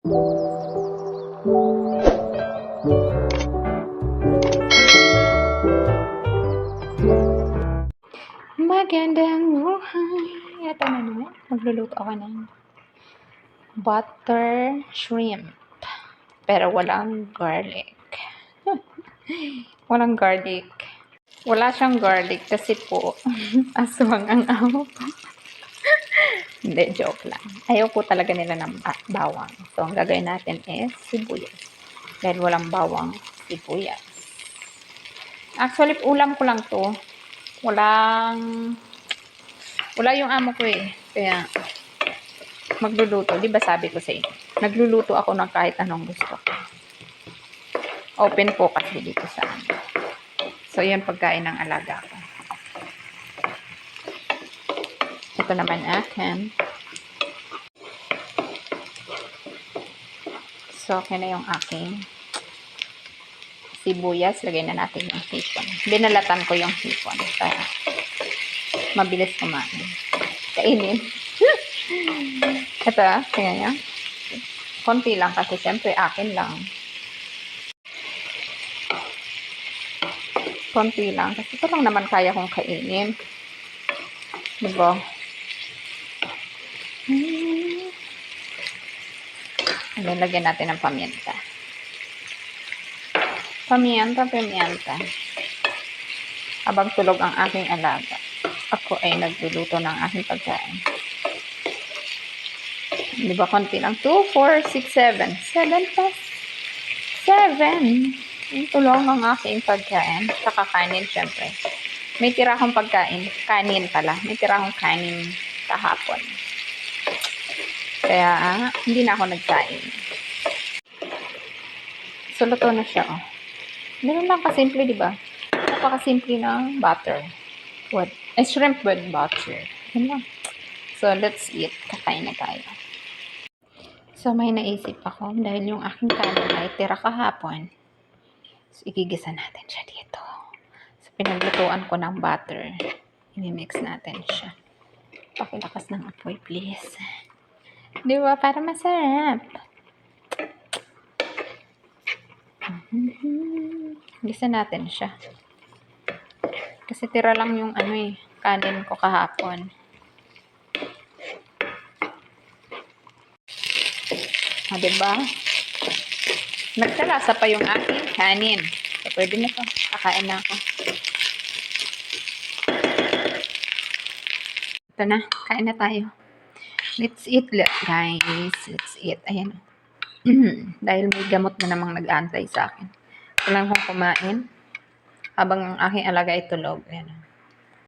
Magandang buhay! Ito na naman. Magluluto ako ng butter shrimp. Pero walang garlic. Walang garlic. Wala siyang garlic kasi po aswang ang amo ko. Hindi, joke lang. Ayaw po talaga nila ng bawang. So, ang gagawin natin is sibuyas. Dahil walang bawang, sibuyas. Actually, ulam ko lang to. Wala yung amo ko eh. Kaya, magluluto. Di ba sabi ko sa inyo? Nagluluto ako ng kahit anong gusto ko. Open po kasi dito sa amin. So, yun pagkain ng alaga ko. Ito naman akin. So, okay na yung aking sibuyas. Lagay na natin yung hipon. Binalatan ko yung hipon para mabilis kumain. Kainin. Ito, tingnan nyo. Konti lang kasi siyempre akin lang. Konti lang. Kasi ito lang naman kaya kong kainin. Diba? Lagyan natin ng paminta. Paminta. Habang tulog ang aking alaga, ako ay nagluluto ng aking pagkain. Diba, konti lang. 2, 4, 6, 7. 7 plus 7. Yung tulong ng aking pagkain. Saka kanin, syempre. May tira akong pagkain. Kanin pala. May tira akong kanin kahapon. Kaya, hindi na ako nagsain. So, luto na siya, oh. Ganun lang kasimple, diba? Napakasimple ng butter. Shrimp with butter. Yun lang. So, let's eat. Kakain na tayo. So, may naisip ako dahil yung aking kanin ay tira kahapon. So, igigisa natin siya dito. So, pinaglutuan ko ng butter. I-mix natin siya. Pakilakas ng apoy, please. Di ba? Para masarap. Gisa natin siya. Kasi tira lang yung kanin ko kahapon. Diba? Nagkalasa pa yung aking kanin. So, pwede na to. Kakain na ako. Ito na. Kain na tayo. Let's eat, guys. Let's eat. Ayan. Dahil may gamot na namang nag-aantay sa akin. Kailangan kong kumain habang ang aking alaga ay tulog. Ayan.